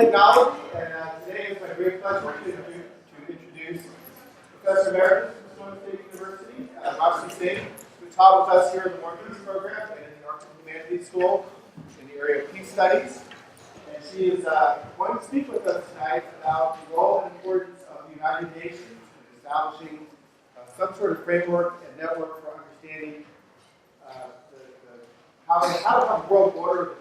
technology, and today it's my great pleasure to introduce Professor Emeritus from Sonoma State University, Rashmi Signh, who taught with us here in the Humanities program and in the Arts and Humanities School in the area of peace studies. And she is going to speak with us tonight about the role and importance of the United Nations in establishing some sort of framework and network for understanding how to have a world order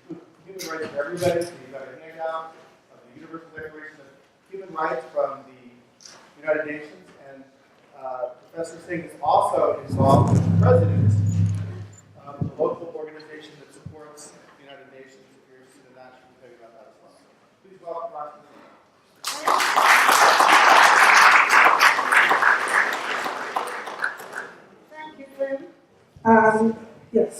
that includes human rights for everybody. So you've got a handout of the Universal Declaration of Human Rights from the United Nations. And Professor Singh is also involved as president of the local organization that supports the United Nations. If you're interested in that, she can tell you about that as well. Please welcome Rashmi. Thank you, Lynn. Yes.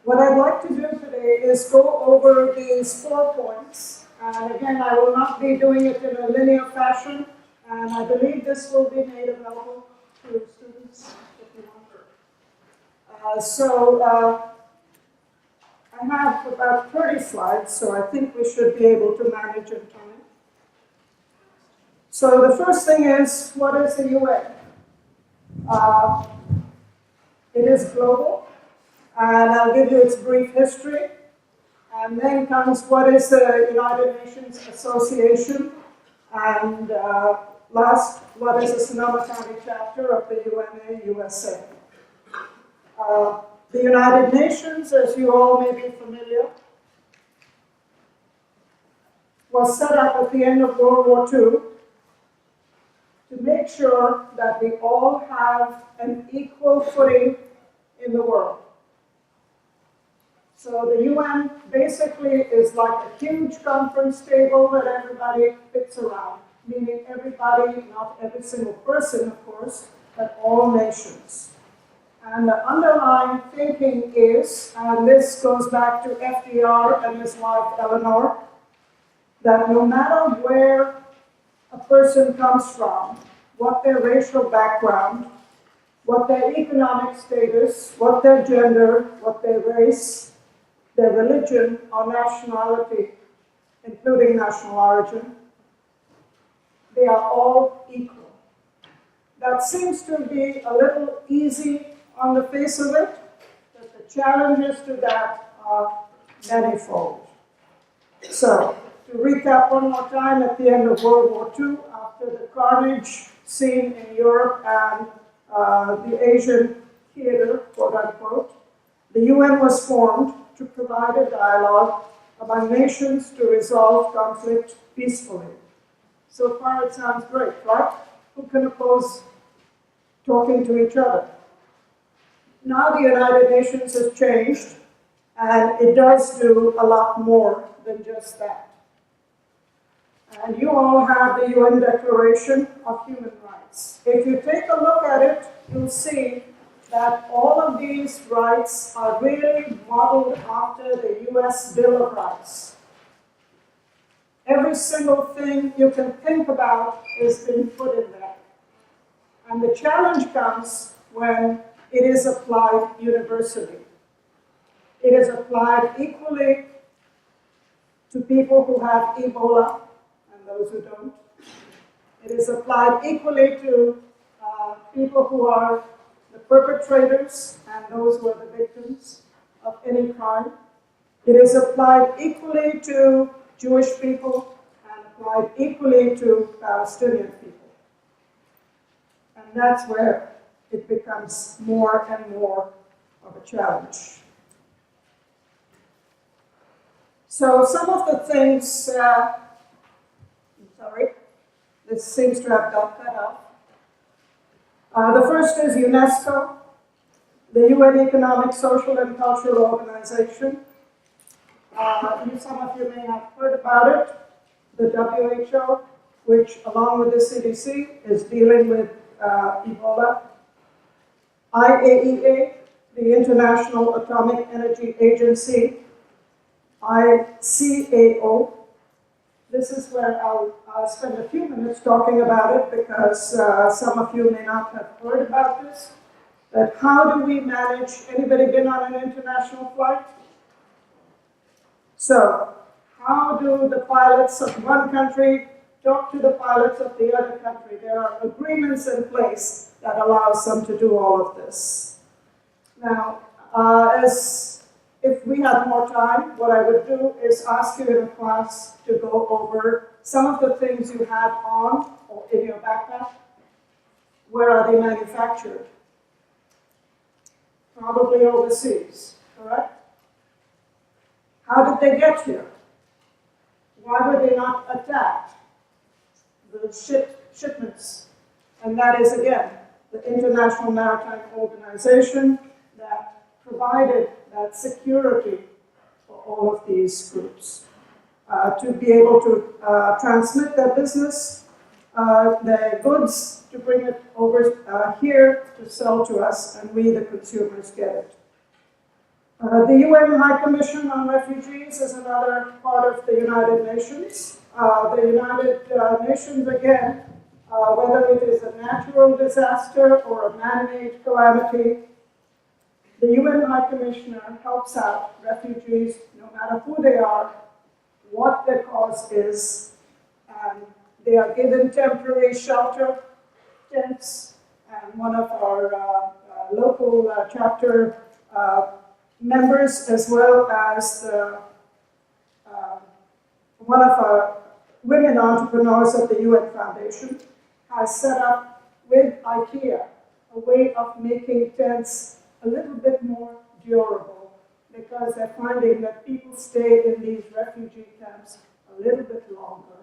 What I'd like to do today is go over these 4 points. And again, I will not be doing it in a linear fashion. And I believe this will be made available to students if you want. I have about 30 slides, so I think we should be able to manage in time. So the first thing is, what is the UN? It is global. And I'll give you its brief history. And then comes what is the United Nations Association. And last, what is the Sonoma County chapter of the UNA USA. The United Nations, as you all may be familiar, was set up at the end of World War II to make sure that we all have an equal footing in the world. So the UN basically is like a huge conference table that everybody fits around, meaning everybody, not every single person, of course, but all nations. And the underlying thinking is, and this goes back to FDR and his wife Eleanor, that no matter where a person comes from, what their racial background, what their economic status, what their gender, what their race, their religion or nationality, including national origin, they are all equal. That seems to be a little easy on the face of it, but the challenges to that are manifold. So, to recap one more time, at the end of World War II, after the carnage seen in Europe and the Asian theater, quote unquote, the UN was formed to provide a dialogue among nations to resolve conflict peacefully. So far it sounds great, right? Who can oppose talking to each other? Now the United Nations has changed, and it does do a lot more than just that. And you all have the UN Declaration of Human Rights. If you take a look at it, you'll see that all of these rights are really modeled after the US Bill of Rights. Every single thing you can think about has been put in there. And the challenge comes when it is applied universally. It is applied equally to people who have Ebola and those who don't. It is applied equally to people who are the perpetrators and those who are the victims of any crime. It is applied equally to Jewish people and applied equally to Palestinian people. And that's where it becomes more and more of a challenge. So some of the things, this seems to have got cut off. The first is UNESCO, the UN Economic, Social, and Cultural Organization. Some of you may have heard about it. The WHO, which along with the CDC is dealing with Ebola. IAEA, the International Atomic Energy Agency. ICAO. This is where I'll spend a few minutes talking about it because some of you may not have heard about this. But how do we manage, anybody been on an international flight? So, How do the pilots of one country talk to the pilots of the other country? There are agreements in place that allows them to do all of this. Now, if we had more time, what I would do is ask you in a class to go over some of the things you have on or in your backpack. Where are they manufactured? Probably overseas, correct? How did they get here? Why were they not attacked? The shipments. And that is, again, the International Maritime Organization that provided that security for all of these groups to be able to transmit their business, their goods, to bring it over here to sell to us, and we, the consumers, get it. The UN High Commission on Refugees is another part of the United Nations. The United Nations, again, whether it is a natural disaster or a man-made calamity, the UN High Commissioner helps out refugees, no matter who they are, what their cause is, and they are given temporary shelter, tents, and one of our local chapter members, as well as one of our women entrepreneurs of the UN Foundation, has set up with IKEA a way of making tents a little bit more durable, because they're finding that people stay in these refugee camps a little bit longer.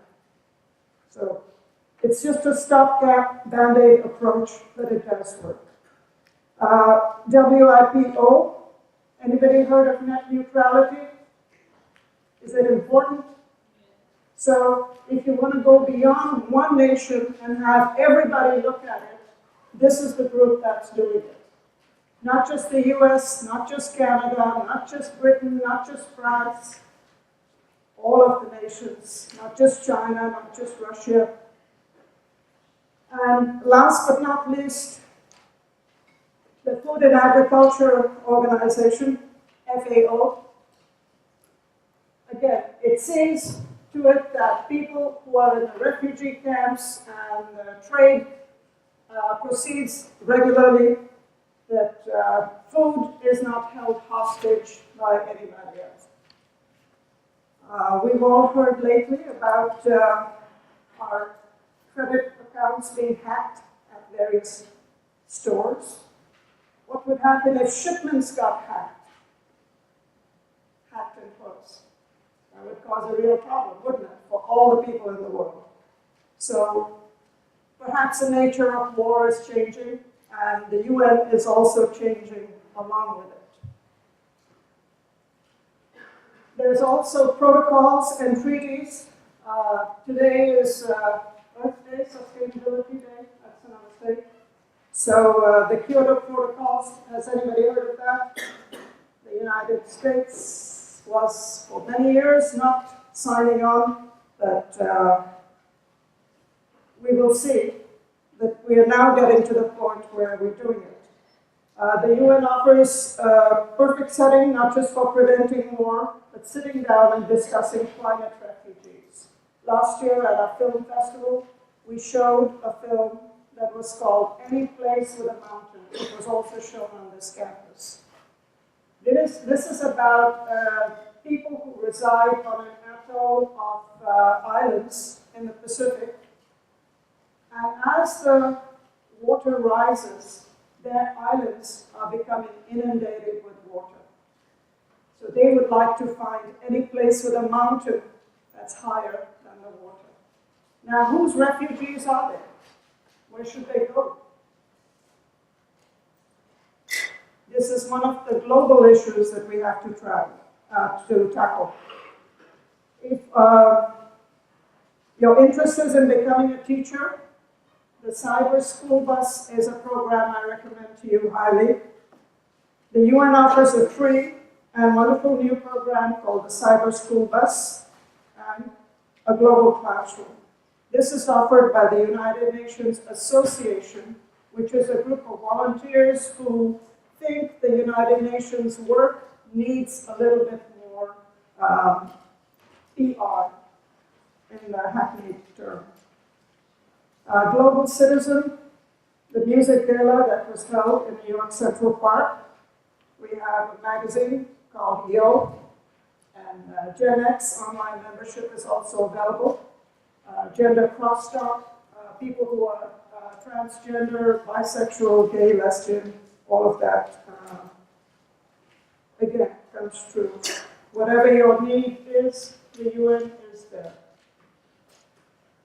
So it's just a stopgap, Band-Aid approach, but it does work. WIPO, anybody heard of net neutrality? Is it important? So if you want to go beyond one nation and have everybody look at it, this is the group that's doing it. Not just the US, not just Canada, not just Britain, not just France, all of the nations, not just China, not just Russia. And last but not least, the Food and Agriculture Organization, FAO. Again, it sees to it that people who are in the refugee camps and trade proceeds regularly, that food is not held hostage by anybody else. We've all heard lately about our credit accounts being hacked at various stores. What would happen if shipments got hacked and closed? That would cause a real problem, wouldn't it, for all the people in the world? So perhaps the nature of war is changing, and the UN is also changing along with it. There's also protocols and treaties. Today is Earth Day, Sustainability Day, that's another thing. So the Kyoto Protocols, has anybody heard of that? The United States was for many years not signing on, but we will see that we are now getting to the point where we're doing it. The UN offers a perfect setting, not just for preventing war, but sitting down and discussing climate refugees. Last year at our film festival, we showed a film that was called Any Place with a Mountain. It was also shown on this campus. This is about people who reside on an atoll of islands in the Pacific. And as the water rises, their islands are becoming inundated with water. So they would like to find any place with a mountain that's higher than the water. Now, whose refugees are they? Where should they go? This is one of the global issues that we have to tackle. If your interest is in becoming a teacher, the Cyber School Bus is a program I recommend to you highly. The UN offers a free and wonderful new program called the Cyber School Bus and a global classroom. This is offered by the United Nations Association, which is a group of volunteers who think the United Nations work needs a little bit more PR in the hackneyed term. Global Citizen, the music gala that was held in New York Central Park. We have a magazine called Yo, and Gen X online membership is also available. Gender crosstalk, people who are transgender, bisexual, gay, lesbian, all of that, again, comes true. Whatever your need is, the UN is there.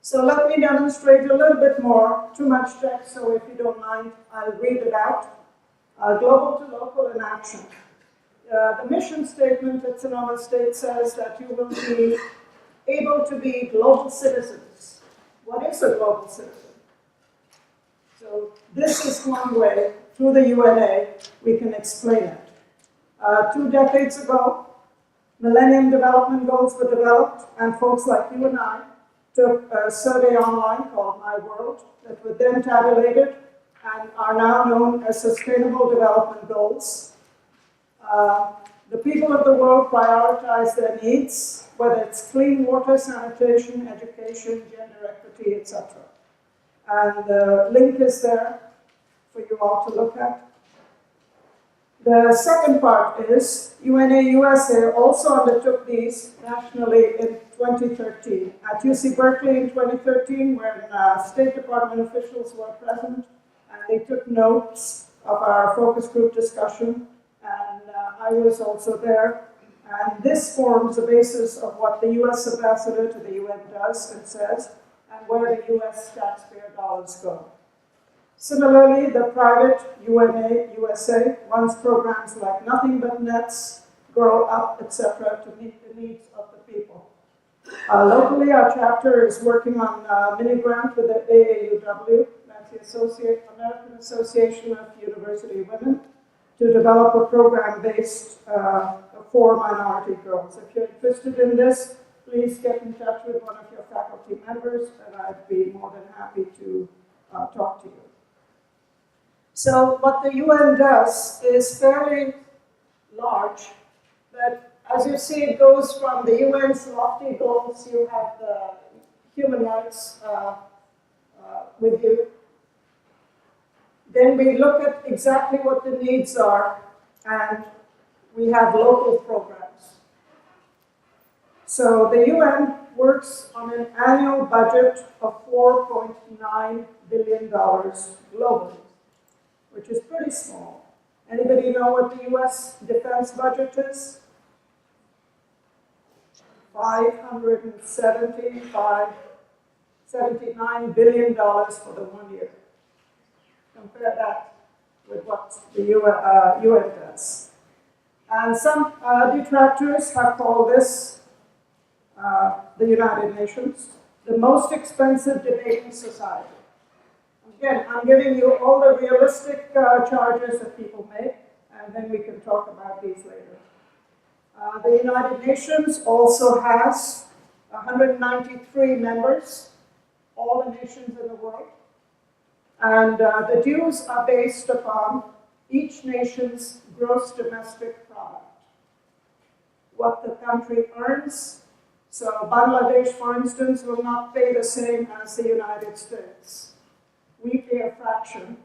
So let me demonstrate a little bit more, too much text, so if you don't mind, I'll read it out. Global to local in action. The mission statement at Sonoma State says that you will be able to be global citizens. What is a global citizen? So this is one way, through the UNA, we can explain it. 2 decades ago, Millennium Development Goals were developed, and folks like you and I took a survey online called My World that were then tabulated and are now known as Sustainable Development Goals. The people of the world prioritize their needs, whether it's clean water, sanitation, education, gender equity, etc. And the link is there for you all to look at. The second part is UNA USA also undertook these nationally in 2013. At UC Berkeley in 2013, when State Department officials were present, and they took notes of our focus group discussion, and I was also there. And this forms the basis of what the US ambassador to the UN does and says, and where the US taxpayer dollars go. Similarly, the private UNA USA runs programs like Nothing But Nets, Grow Up, etc. to meet the needs of the people. Locally, our chapter is working on a mini grant with the AAUW, that's the American Association of University Women, to develop a program based for minority girls. If you're interested in this, please get in touch with one of your faculty members, and I'd be more than happy to talk to you. So what the UN does is fairly large, but as you see, it goes from the UN's lofty goals. You have the human rights with you. Then we look at exactly what the needs are, and we have local programs. So the UN works on an annual budget of $4.9 billion globally, which is pretty small. Anybody know what the US defense budget is? $79 billion for the 1 year. Compare that with what the UN does. And some detractors have called this, the United Nations, the most expensive debating society. Again, I'm giving you all the realistic charges that people make, and then we can talk about these later. The United Nations also has 193 members, all the nations in the world. And the dues are based upon each nation's gross domestic product, what the country earns. So Bangladesh, for instance, will not pay the same as the United States. We pay a fraction.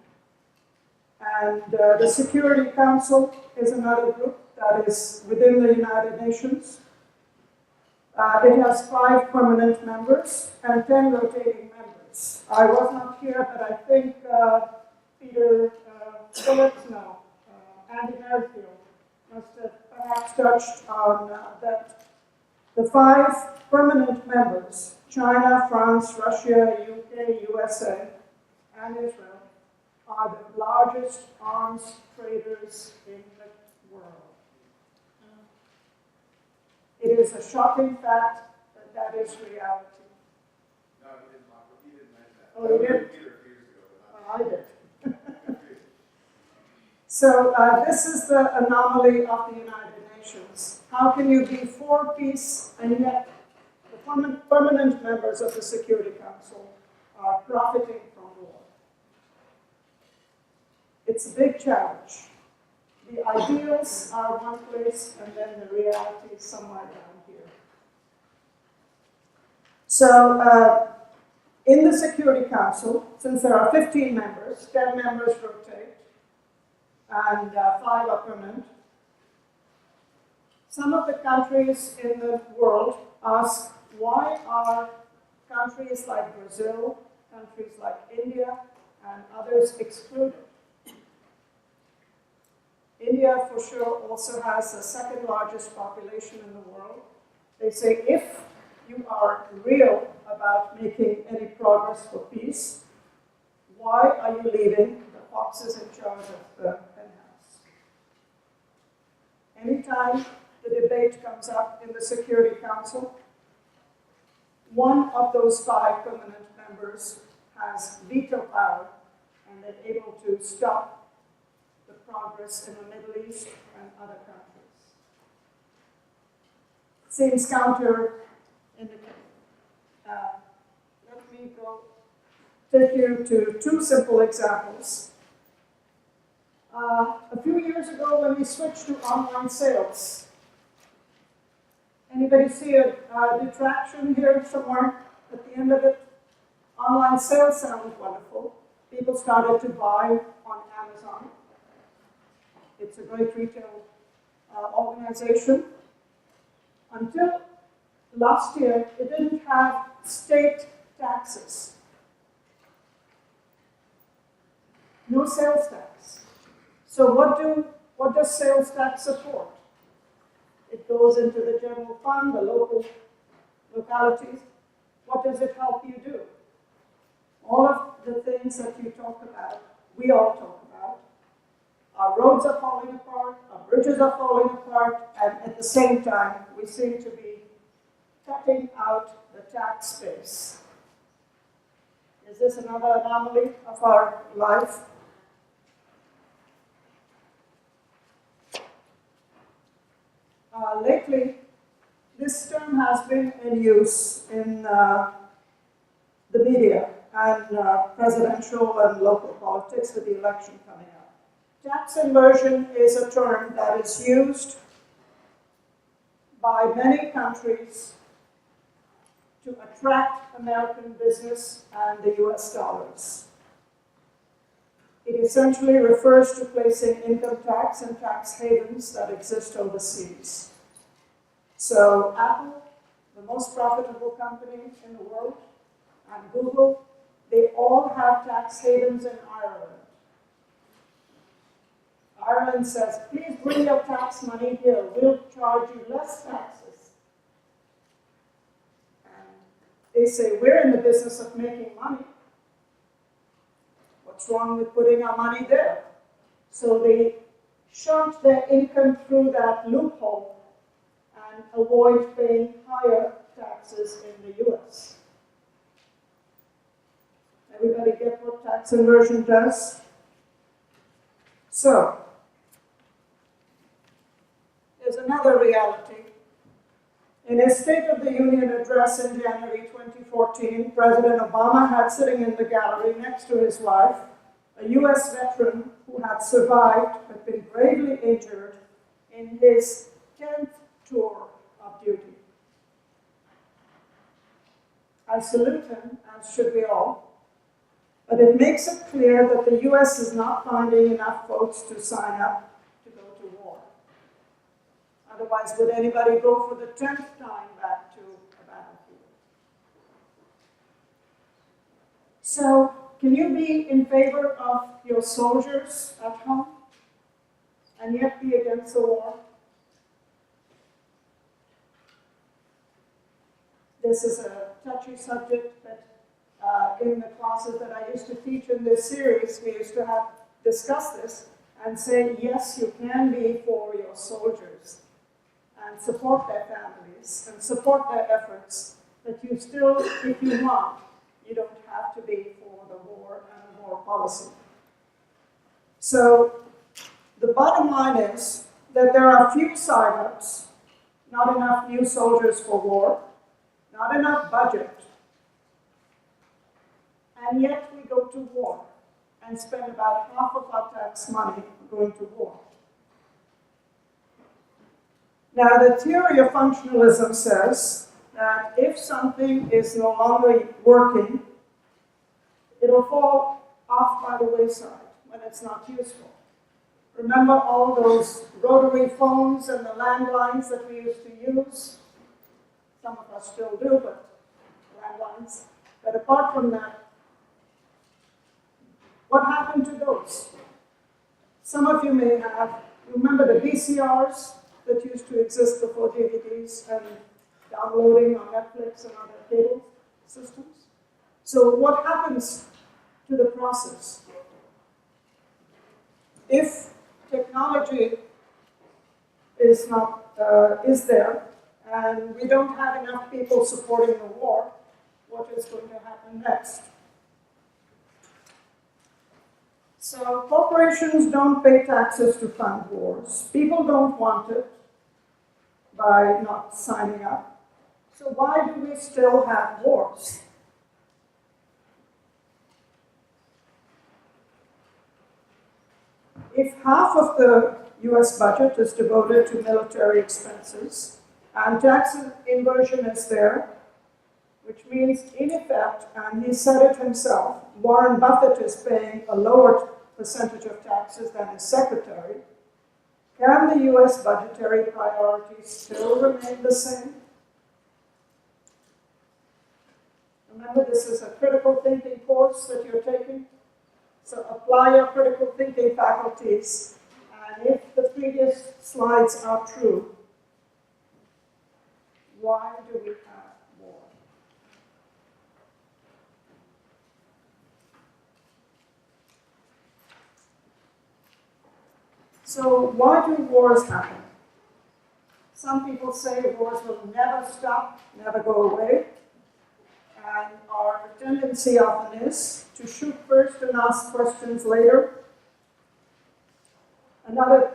And the Security Council is another group that is within the United Nations. It has 5 permanent members and 10 rotating members. I was not here, but I think Peter Phillips, no, Andy Merrifield must have perhaps touched on that. The 5 permanent members, China, France, Russia, UK, USA, and Israel, are the largest arms traders in the world. It is a shocking fact that that is reality. No, he didn't mention that. Oh, he did? Peter a few years ago, I did. So this is the anomaly of the United Nations. How can you be for peace and yet the permanent members of the Security Council are profiting from war? It's a big challenge. The ideals are one place, and then the reality is somewhere down here. So in the Security Council, since there are 15 members, 10 members rotate, and 5 are permanent, some of the countries in the world ask, why are countries like Brazil, countries like India, and others excluded? India, for sure, also has the second largest population in the world. They say, if you are real about making any progress for peace, why are you leaving the foxes in charge of the henhouse? Anytime the debate comes up in the Security Council, one of those 5 permanent members has veto power, and they're able to stop the progress in the Middle East and other countries. Seems counterindicative. Let me take you to 2 simple examples. A few years ago, when we switched to online sales, anybody see a detraction here somewhere at the end of it? Online sales sounded wonderful. People started to buy on Amazon. It's a great retail organization. Until last year, it didn't have state taxes. No sales tax. So what does sales tax support? It goes into the general fund, the localities. What does it help you do? All of the things that you talk about, we all talk about. Our roads are falling apart, our bridges are falling apart, and at the same time, we seem to be cutting out the tax base. Is this another anomaly of our life? Lately, this term has been in use in the media and presidential and local politics with the election coming up. Tax inversion is a term that is used by many countries to attract American business and the US dollars. It essentially refers to placing income tax in tax havens that exist overseas. So Apple, the most profitable company in the world, and Google, they all have tax havens in Ireland. Ireland says, please bring your tax money here. We'll charge you less taxes. And they say, we're in the business of making money. What's wrong with putting our money there? So they shunt their income through that loophole and avoid paying higher taxes in the US. Everybody get what tax inversion does? So, there's another reality. In his State of the Union address in January 2014, President Obama had sitting in the gallery next to his wife a US veteran who had survived but been gravely injured in his 10th tour of duty. I salute him, as should we all, but it makes it clear that the US is not finding enough folks to sign up to go to war. Otherwise, would anybody go for the 10th time back to a battlefield? So, can you be in favor of your soldiers at home and yet be against the war? This is a touchy subject, but in the classes that I used to teach in this series, we used to discuss this and say, yes, you can be for your soldiers and support their families and support their efforts, but you still, if you want, you don't have to be for the war and the war policy. So the bottom line is that there are few sign-ups, not enough new soldiers for war, not enough budget, and yet we go to war and spend about half of our tax money going to war. Now, the theory of functionalism says that if something is no longer working, it'll fall off by the wayside when it's not useful. Remember all those rotary phones and the landlines that we used to use? Some of us still do, but landlines. But apart from that, what happened to those? Some of you may have, remember the VCRs that used to exist before DVDs and downloading on Netflix and other cable systems? So what happens to the process? If technology is there, and we don't have enough people supporting the war, what is going to happen next? So corporations don't pay taxes to fund wars. People don't want it by not signing up. So why do we still have wars? If half of the US budget is devoted to military expenses, and tax inversion is there, which means, in effect, and he said it himself, Warren Buffett is paying a lower percentage of taxes than his secretary. Can the US budgetary priorities still remain the same? Remember, this is a critical thinking course that you're taking. So apply your critical thinking faculties. And if the previous slides are true, why do we have war? So why do wars happen? Some people say wars will never stop, never go away. And our tendency often is to shoot first and ask questions later. Another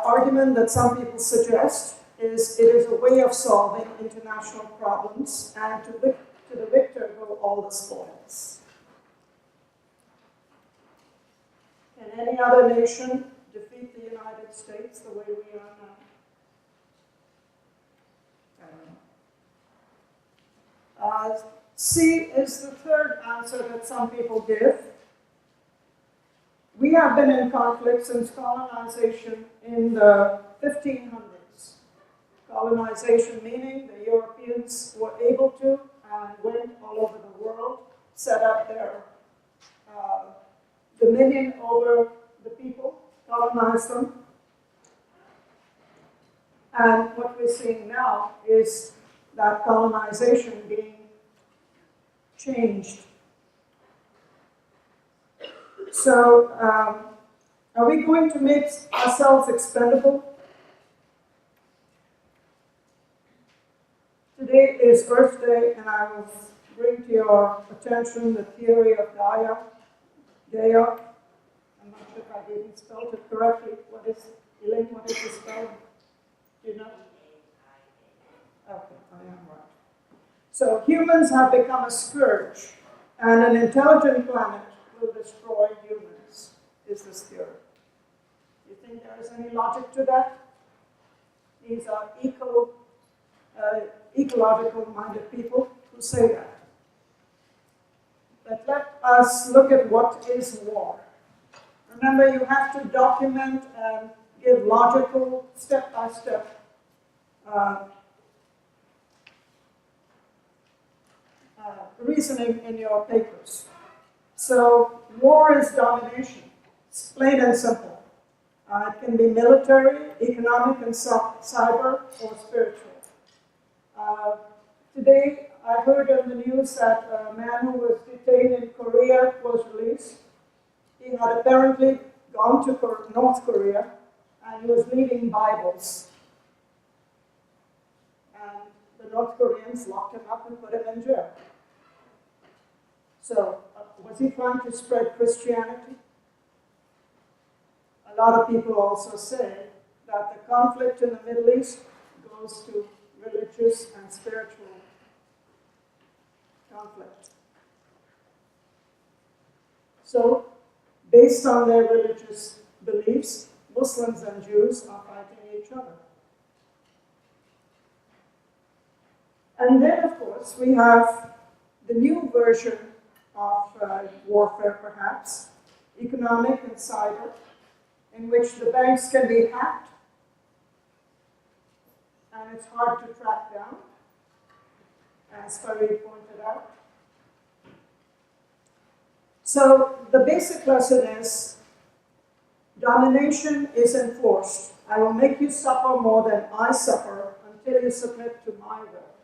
argument that some people suggest is it is a way of solving international problems, and to the victor go all the spoils. Can any other nation defeat the United States the way we are now? I don't know. C is the third answer that some people give. We have been in conflict since colonization in the 1500s. Colonization meaning the Europeans were able to and went all over the world, set up their dominion over the people, colonized them. And what we're seeing now is that colonization being changed. So, are we going to make ourselves expendable? Today is Earth Day, and I will bring to your attention the theory of Gaia. I'm not sure if I even spelled it correctly. What is the spelling? Do you know? Okay, I am right. So humans have become a scourge, and an intelligent planet will destroy humans, is this theory. Do you think there is any logic to that? These are ecological-minded people who say that. But let us look at what is war. Remember, you have to document and give logical, step-by-step reasoning in your papers. So war is domination. It's plain and simple. It can be military, economic, and cyber, or spiritual. Today, I heard on the news that a man who was detained in Korea was released. He had apparently gone to North Korea, and he was leaving Bibles. And the North Koreans locked him up and put him in jail. So, was he trying to spread Christianity? A lot of people also say that the conflict in the Middle East goes to religious and spiritual conflict. So, based on their religious beliefs, Muslims and Jews are fighting each other. And then, of course, we have the new version of warfare, perhaps, economic and cyber, in which the banks can be hacked, and it's hard to track down, as Farid pointed out. So the basic lesson is, domination is enforced. I will make you suffer more than I suffer until you submit to my will.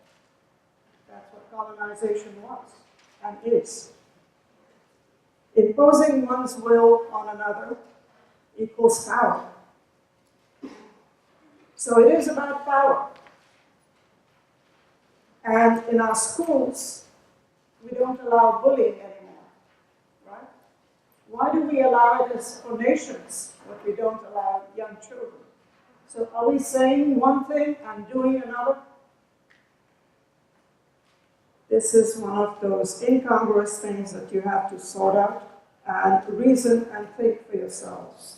That's what colonization was and is. Imposing one's will on another equals power. So it is about power. And in our schools, we don't allow bullying anymore, right? Why do we allow it as for nations, but we don't allow young children? So are we saying one thing and doing another? This is one of those incongruous things that you have to sort out and reason and think for yourselves.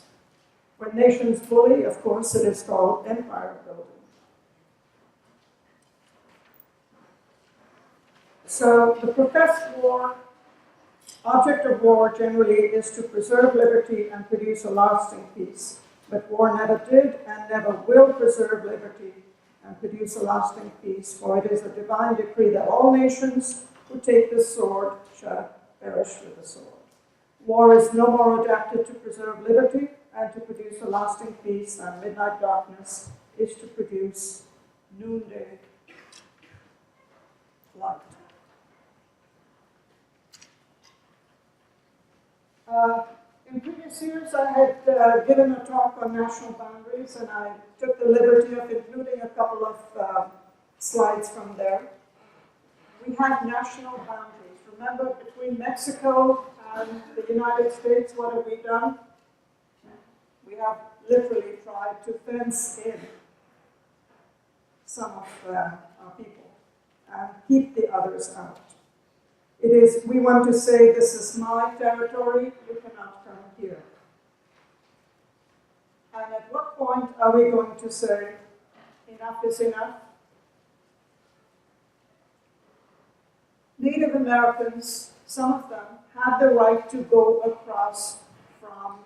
When nations bully, of course, it is called empire building. So the professed war, object of war generally is to preserve liberty and produce a lasting peace. But war never did and never will preserve liberty and produce a lasting peace, for it is a divine decree that all nations who take the sword shall perish with the sword. War is no more adapted to preserve liberty and to produce a lasting peace than midnight darkness is to produce noonday light. In previous years, I had given a talk on national boundaries, and I took the liberty of including a couple of slides from there. We have national boundaries. Remember, between Mexico and the United States, what have we done? We have literally tried to fence in some of our people and keep the others out. It is, we want to say, this is my territory, you cannot come here. And at what point are we going to say, enough is enough? Native Americans, some of them, have the right to go across from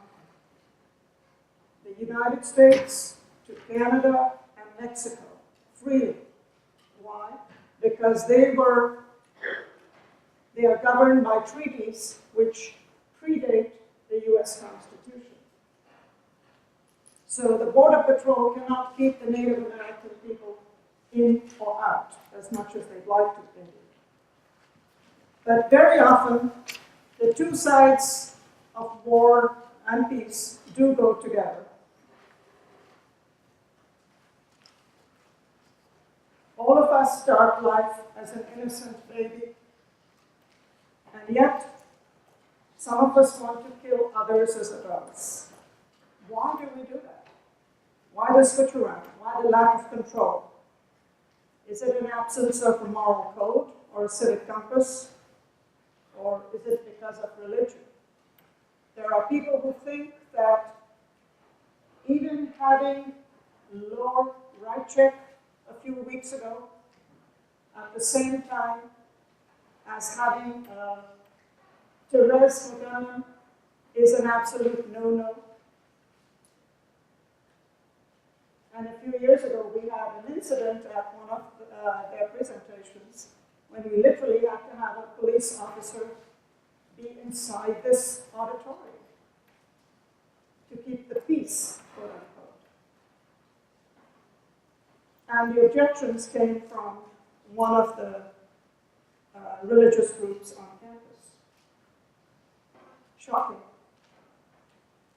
the United States to Canada and Mexico freely. Why? Because they are governed by treaties which predate the US Constitution. So the Border Patrol cannot keep the Native American people in or out as much as they'd like to be. But very often, the two sides of war and peace do go together. All of us start life as an innocent baby, and yet some of us want to kill others as adults. Why do we do that? Why the switch around? Why the lack of control? Is it an absence of a moral code or a civic compass? Or is it because of religion? There are people who think that even having lower right check a few weeks ago, at the same time as having Therese Magana is an absolute no-no. And a few years ago, we had an incident at one of their presentations when we literally had to have a police officer be inside this auditorium to keep the peace, quote unquote. And the objections came from one of the religious groups on campus. Shocking.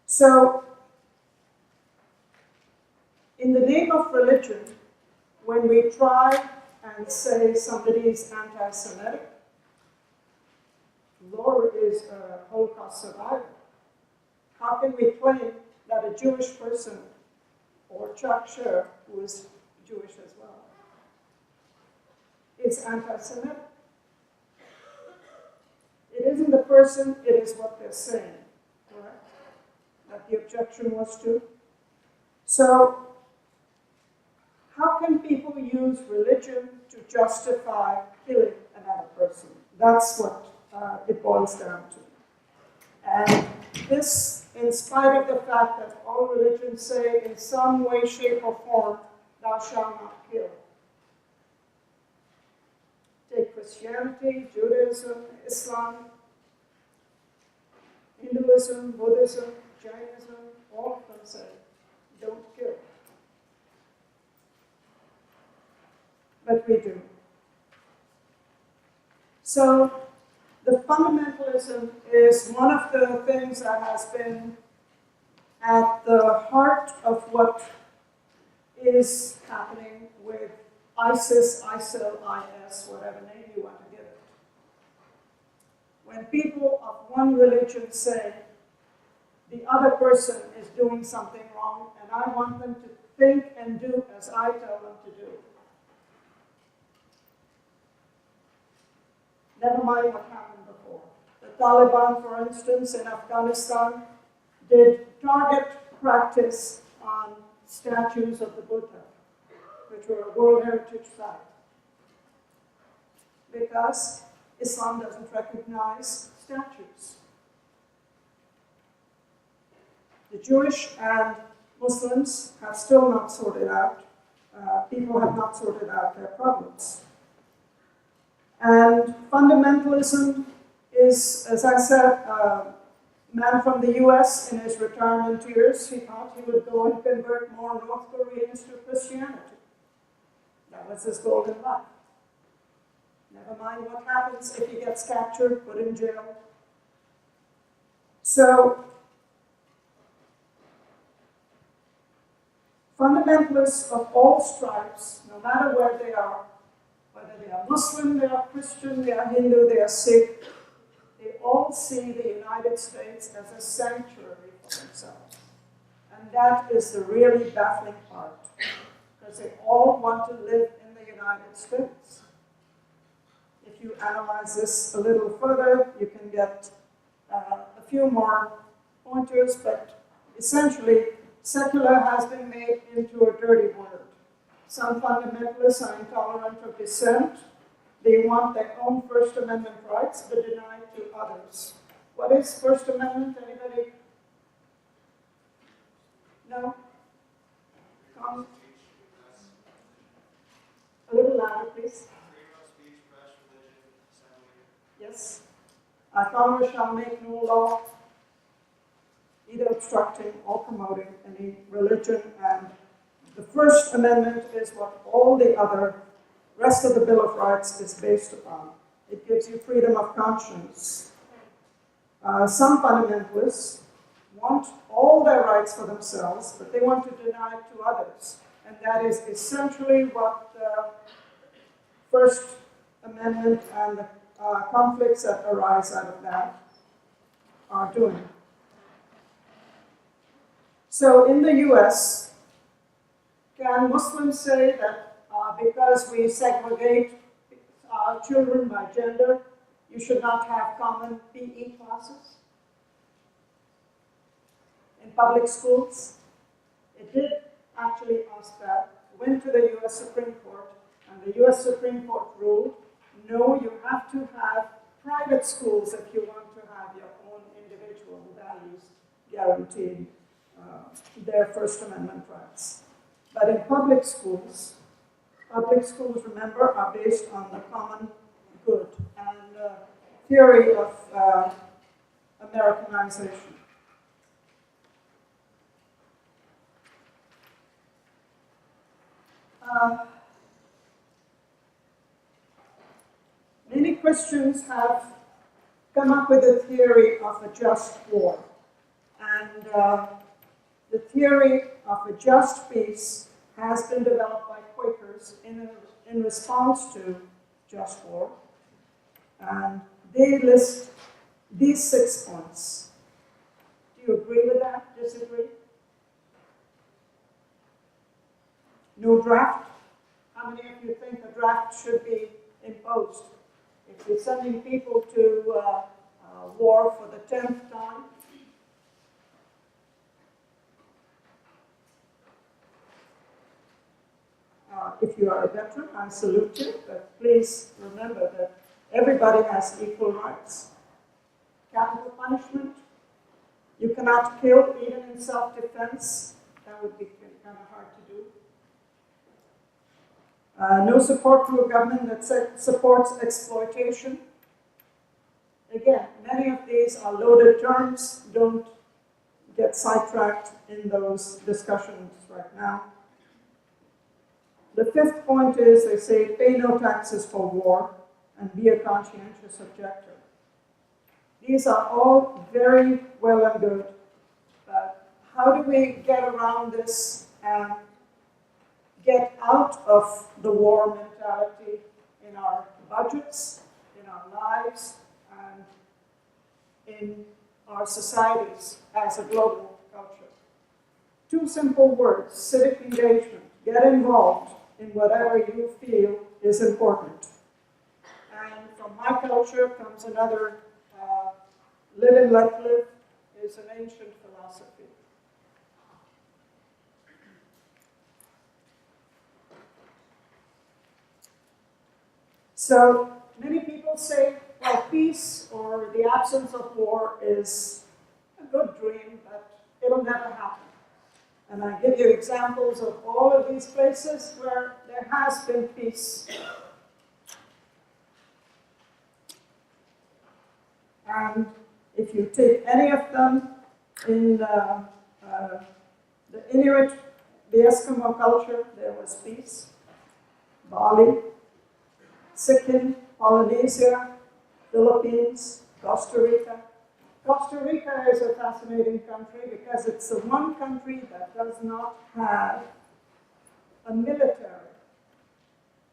So, in the name of religion, when we try and say somebody is anti-Semitic, Laura is a Holocaust survivor, how can we claim that a Jewish person, or Chuck Scher, who is Jewish as well, is anti-Semitic? It isn't the person, it is what they're saying, correct? That the objection was to. So, how can people use religion to justify killing another person. That's what it boils down to. And this, in spite of the fact that all religions say in some way, shape, or form, thou shalt not kill. Take Christianity, Judaism, Islam, Hinduism, Buddhism, Jainism, all of them say, don't kill. But we do. So, the fundamentalism is one of the things that has been at the heart of what is happening with ISIS, ISIL, IS, whatever name you want to give it. When people of one religion say the other person is doing something wrong, and I want them to think and do as I tell them to do. Never mind what happened before. The Taliban, for instance, in Afghanistan, did target practice on statues of the Buddha, which were a World Heritage Site, because Islam doesn't recognize statues. The Jewish and Muslims have still not sorted out, people have not sorted out their problems. And fundamentalism is, as I said, a man from the US in his retirement years, he thought he would go and convert more North Koreans to Christianity. That was his goal in life. Never mind what happens if he gets captured, put in jail. So, fundamentalists of all stripes, no matter where they are, whether they are Muslim, they are Christian, they are Hindu, they are Sikh, they all see the United States as a sanctuary for themselves. And that is the really baffling part, because they all want to live in the United States. If you analyze this a little further, you can get a few more pointers, but essentially, secular has been made into a dirty word. Some fundamentalists are intolerant of dissent. They want their own First Amendment rights, but deny it to others. What is First Amendment? Anybody? No? Come. A little louder, please. Freedom of speech, press, religion, assembly. Yes. Congress shall make no law either obstructing or promoting any religion, and the First Amendment is what all the other rest of the Bill of Rights is based upon. It gives you freedom of conscience. Some fundamentalists want all their rights for themselves, but they want to deny it to others. And that is essentially what the First Amendment and the conflicts that arise out of that are doing. So in the US, can Muslims say that because we segregate our children by gender, you should not have common PE classes in public schools? It did actually ask that, went to the US Supreme Court, and the US Supreme Court ruled, no, you have to have private schools if you want to have your own individual values guaranteed their First Amendment rights. But in public schools, remember, are based on the common good and theory of Americanization. Many Christians have come up with a theory of a just war. And the theory of a just peace has been developed by Quakers in response to just war. And they list these 6 points. Do you agree with that? Disagree? No draft? How many of you think a draft should be imposed? If you're sending people to war for the 10th time, if you are a veteran, I salute you, but please remember that everybody has equal rights. Capital punishment, you cannot kill even in self-defense. That would be kind of hard to do. No support to a government that supports exploitation. Again, many of these are loaded terms. Don't get sidetracked in those discussions right now. The fifth point is, they say, pay no taxes for war and be a conscientious objector. These are all very well and good, but how do we get around this and get out of the war mentality in our budgets, in our lives, and in our societies as a global culture? Two simple words: civic engagement. Get involved in whatever you feel is important. And from my culture comes another, live and let live is an ancient philosophy. So many people say, well, peace or the absence of war is a good dream, but it'll never happen. And I give you examples of all of these places where there has been peace. And if you take any of them in the Inuit, the Eskimo culture, there was peace. Bali, Sikkim, Polynesia, Philippines, Costa Rica. Costa Rica is a fascinating country because it's the one country that does not have a military.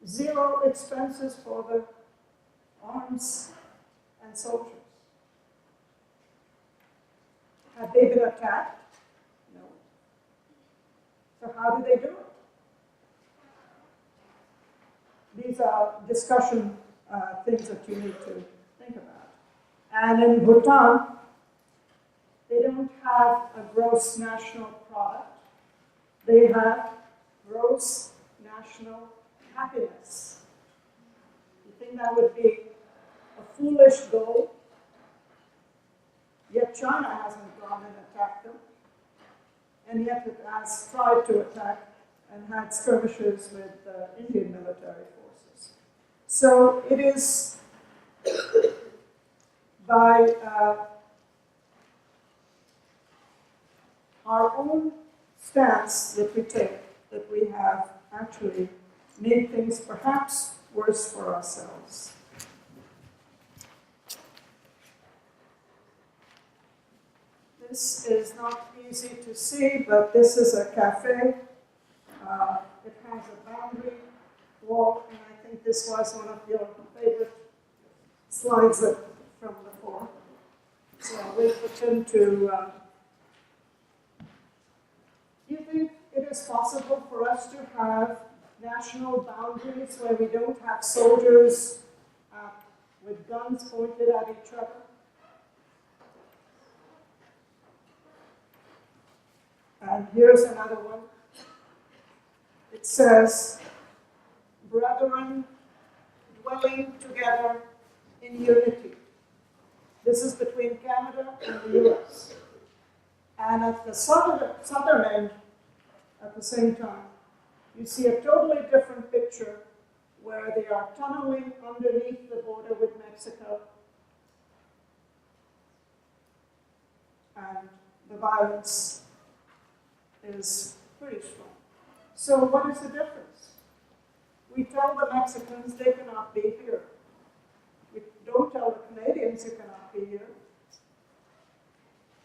Zero expenses for the arms and soldiers. Have they been attacked? No. So how do they do it? These are discussion things that you need to think about. And in Bhutan, they don't have a gross national product. They have gross national happiness. You think that would be a foolish goal? Yet China hasn't gone and attacked them. And yet it has tried to attack and had skirmishes with Indian military forces. So it is by our own stance that we take that we have actually made things perhaps worse for ourselves. This is not easy to see, but this is a cafe. It has a boundary wall, and I think this was one of your favorite slides from before. So I'll wait for Tim to... do you think it is possible for us to have national boundaries where we don't have soldiers with guns pointed at each other? And here's another one. It says, brethren dwelling together in unity. This is between Canada and the US. And at the southern end, at the same time, you see a totally different picture where they are tunneling underneath the border with Mexico. And the violence is pretty strong. So what is the difference? We tell the Mexicans they cannot be here. We don't tell the Canadians you cannot be here.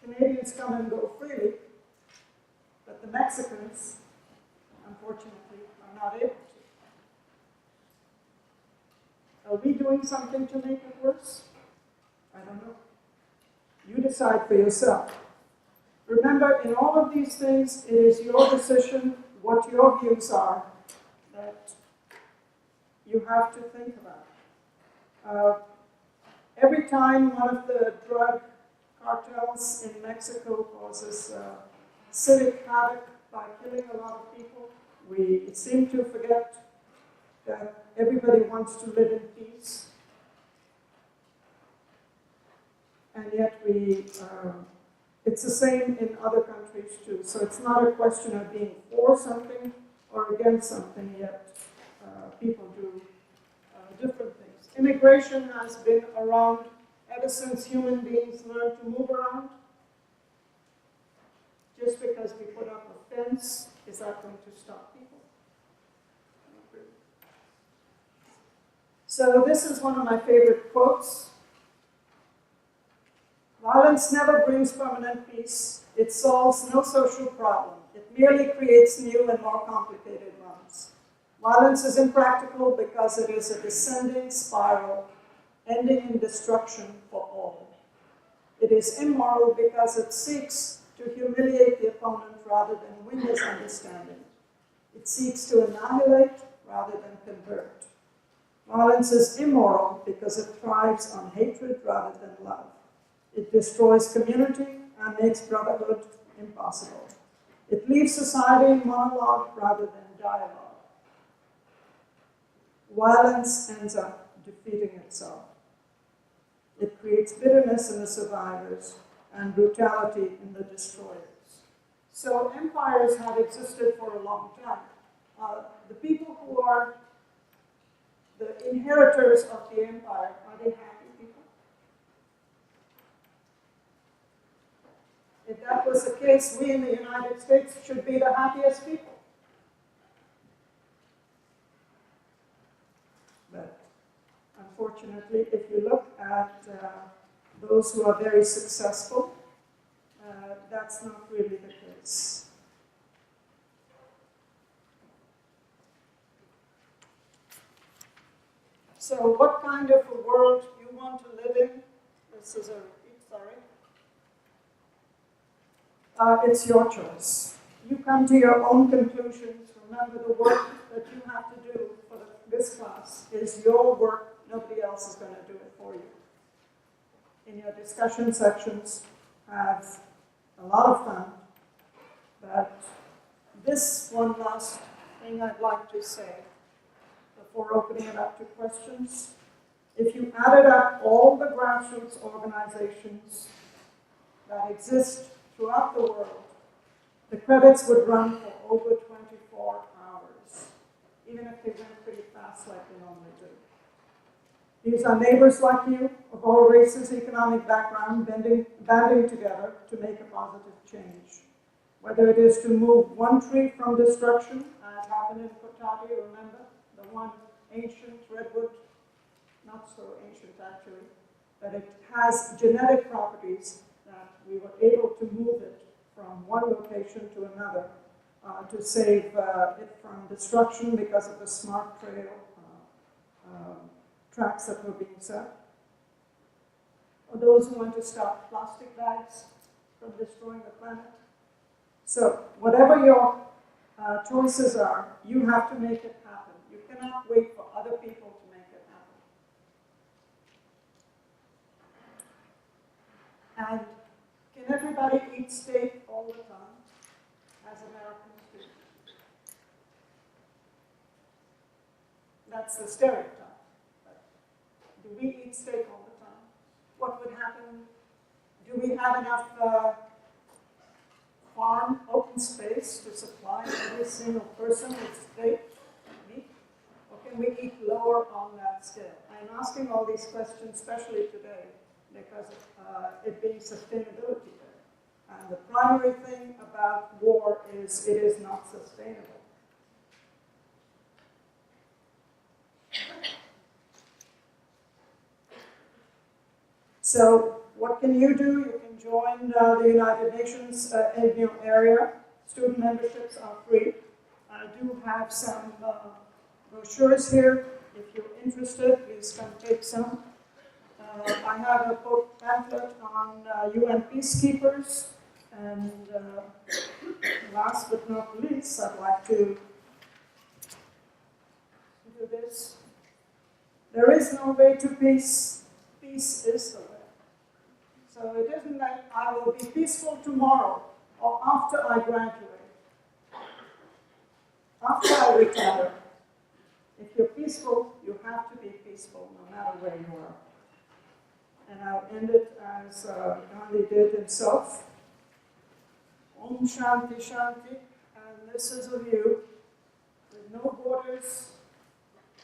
Canadians come and go freely, but the Mexicans, unfortunately, are not able to. Are we doing something to make it worse? I don't know. You decide for yourself. Remember, in all of these things, it is your decision what your views are that you have to think about. Every time one of the drug cartels in Mexico causes civic havoc by killing a lot of people, we seem to forget that everybody wants to live in peace. And yet it's the same in other countries too. So it's not a question of being for something or against something, yet people do different things. Immigration has been around ever since human beings learned to move around. Just because we put up a fence, is that going to stop people? Not really. So this is one of my favorite quotes. Violence never brings permanent peace. It solves no social problem. It merely creates new and more complicated ones. Violence is impractical because it is a descending spiral ending in destruction for all. It is immoral because it seeks to humiliate the opponent rather than win his understanding. It seeks to annihilate rather than convert. Violence is immoral because it thrives on hatred rather than love. It destroys community and makes brotherhood impossible. It leaves society in monologue rather than dialogue. Violence ends up defeating itself. It creates bitterness in the survivors and brutality in the destroyers. So empires have existed for a long time. The people who are the inheritors of the empire, are they happy people? If that was the case, we in the United States should be the happiest people. But unfortunately, if you look at those who are very successful, that's not really the case. So what kind of a world you want to live in? This is a repeat, sorry. It's your choice. You come to your own conclusions. Remember, the work that you have to do for this class is your work. Nobody else is going to do it for you. In your discussion sections, have a lot of fun. But this one last thing I'd like to say before opening it up to questions. If you added up all the grassroots organizations that exist throughout the world, the credits would run for over 24 hours, even if they went pretty fast like they normally do. These are neighbors like you, of all races, economic background, banding together to make a positive change. Whether it is to move one tree from destruction, as happened in Kotati, remember? The one ancient redwood, not so ancient actually, but it has genetic properties that we were able to move it from one location to another to save it from destruction because of the smart trail tracks that were being set. Or those who want to stop plastic bags from destroying the planet. So whatever your choices are, you have to make it happen. You cannot wait for other people to make it happen. And can everybody eat steak all the time as Americans do? That's the stereotype. But do we eat steak all the time? What would happen? Do we have enough farm open space to supply every single person with steak, meat? Or can we eat lower on that scale? I'm asking all these questions, especially today, because of it being sustainability there. And the primary thing about war is it is not sustainable. So what can you do? You can join the United Nations area. Student memberships are free. I do have some brochures here. If you're interested, please come take some. I have a pamphlet on UN peacekeepers. And last but not least, I'd like to do this. There is no way to peace. Peace is the way. So it isn't that I will be peaceful tomorrow or after I graduate, after I retire. If If you're peaceful, you have to be peaceful no matter where you are. And I'll end it as Gandhi did himself. Om Shanti Shanti. And this is a view with no borders,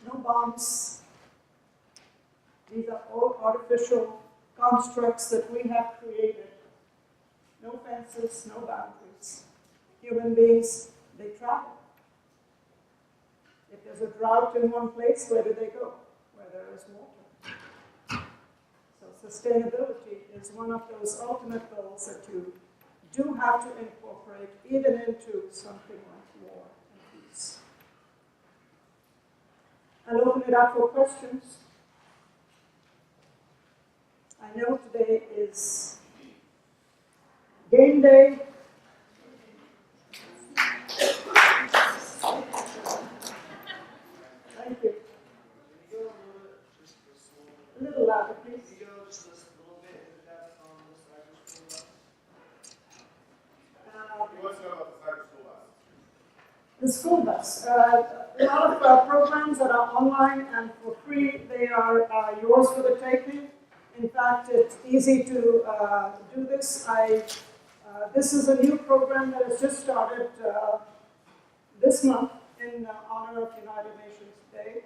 no bombs. These are all artificial constructs that we have created. No fences, no boundaries. Human beings, they travel. If there's a drought in one place, where do they go? Where there is water. So sustainability is one of those ultimate goals that you do have to incorporate even into something like war and peace. I'll open it up for questions. I know today is game day. Thank you. A little louder, please. Can you go just a little bit into depth on the cyber school bus? He wants to know about the cyber school bus. The school bus. A lot of programs that are online and for free, they are yours for the taking. In fact, it's easy to do this. This is a new program that has just started this month in honor of United Nations Day.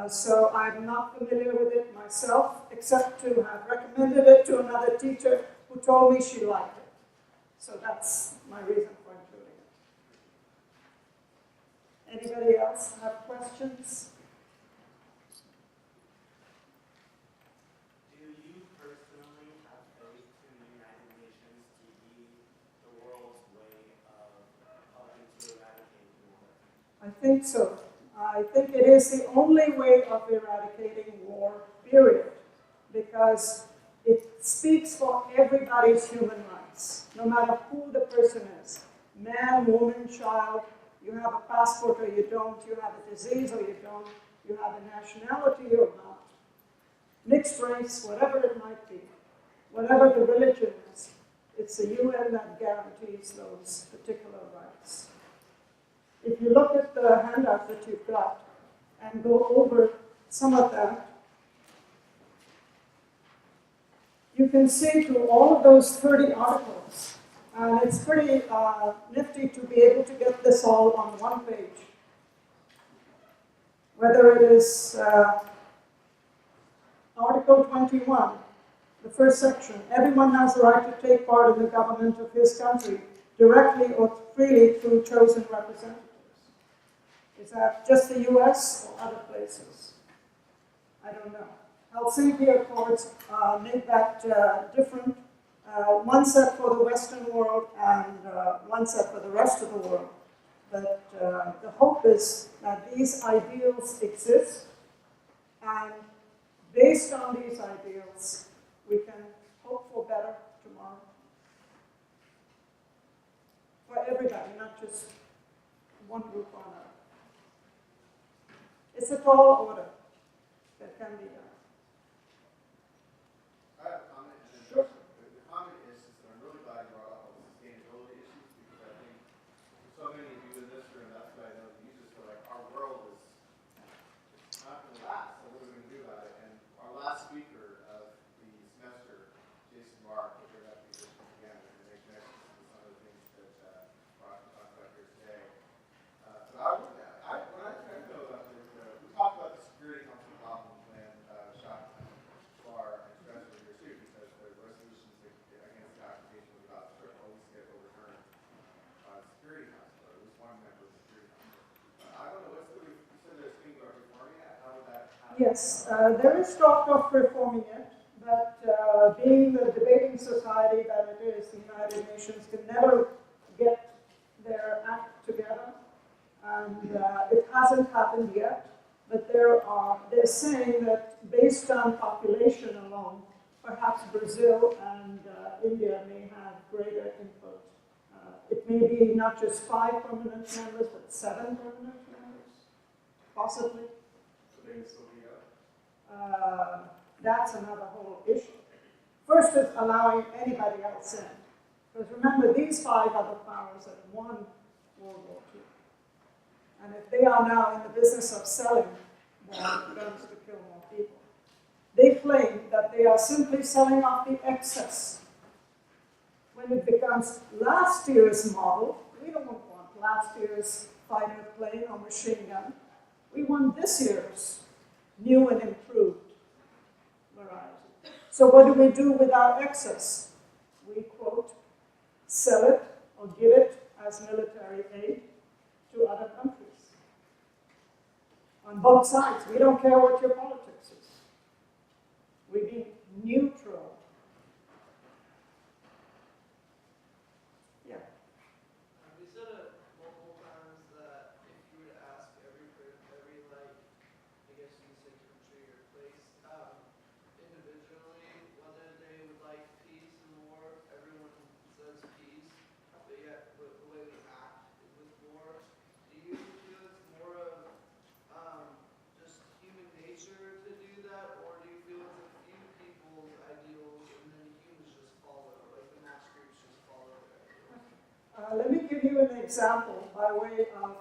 So I'm not familiar with it myself, except to have recommended it to another teacher who told me she liked it. So that's my reason for including it. Anybody else have questions? Do you personally have faith in the United Nations to be the world's way of helping to eradicate war? I think so. I think it is the only way of eradicating war, period, because it speaks for everybody's human rights, no matter who the person is, man, woman, child. You have a passport or you don't, you have a disease or you don't, you have a nationality or not, mixed race, whatever it might be, whatever the religion is, it's the UN that guarantees those particular rights. If you look at the handout that you've got and go over some of that, you can see through all of those 30 articles. And it's pretty nifty to be able to get this all on one page. Whether it is Article 21, the first section, everyone has the right to take part in the government of his country, directly or freely through chosen representatives. Is that just the US or other places? I don't know. Helsinki Accords made that different. One set for the Western world and one set for the rest of the world. But the hope is that these ideals exist, and based on these ideals, we can hope for better tomorrow. For everybody, not just one group or another. It's a tall order that can be done. I have a comment and then Sure. the comment is that I'm really glad you brought up all the sustainability issues because I think so many of you in this room, that's what I know that you just feel like our world is not going to last, so what are we going to do about it? And our last speaker of the semester, Jason Mark, which are happy to again and make connections to some of the things that Rosh talked about here today. But when I tried to go about this, we talked about the Security Council problem when Shah Bar and stress were here too, because the resolutions against the occupation was about to always get overturned by the Security Council, or at least one member of the Security Council. I don't know, you said there's things about reforming it, how would that happen? Yes, there is talk of reforming it, but being the debating society that it is, the United Nations can never get their act together, and it hasn't happened yet. But they're saying that based on population alone, perhaps Brazil and India may have greater input. It may be not just 5 permanent members, but 7 permanent members, possibly. So they can still be up? That's another whole issue. First is allowing anybody else in. Because remember, these 5 other powers that won World War II. And if they are now in the business of selling more guns to kill more people. They claim that they are simply selling off the excess. When it becomes last year's model, we don't want last year's fighter plane or machine gun. We want this year's new and improved variety. So what do we do with our excess? We, quote, sell it or give it as military aid to other countries. On both sides, we don't care what your politics is. We be neutral. Yeah. You said it multiple times that if you were to ask every like, I guess you could say country or place, individually, whether they would like peace and war, everyone says peace, but yet the way we act is with war. Do you feel it's more of just human nature to do that, or do you feel it's a few people's ideals and then humans just follow, like the mass groups just follow their ideals? Let me give you an example by way of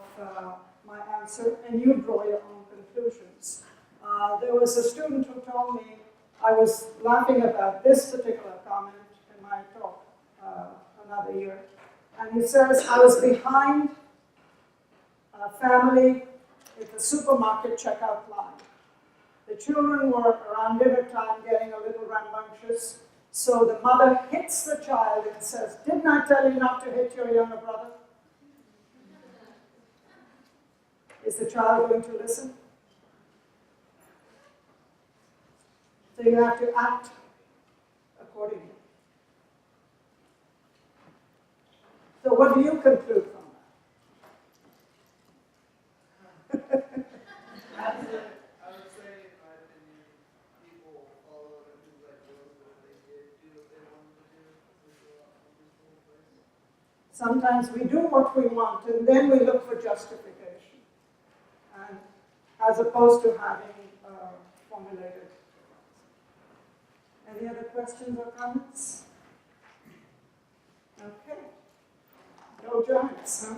my answer, and you draw your own conclusions. There was a student who told me, I was laughing about this particular comment in my talk another year, and he says, I was behind a family at the supermarket checkout line. The children were around dinner time getting a little rambunctious, so the mother hits the child and says, didn't I tell you not to hit your younger brother? Is the child going to listen? So you have to act accordingly. So what do you conclude from that? I would say, in my opinion, people follow who's like what they did, do what they wanted to do. This is a lot more peaceful place. Sometimes we do what we want and then we look for justification, and as opposed to having formulated. Any other questions or comments? Okay. No giants, huh?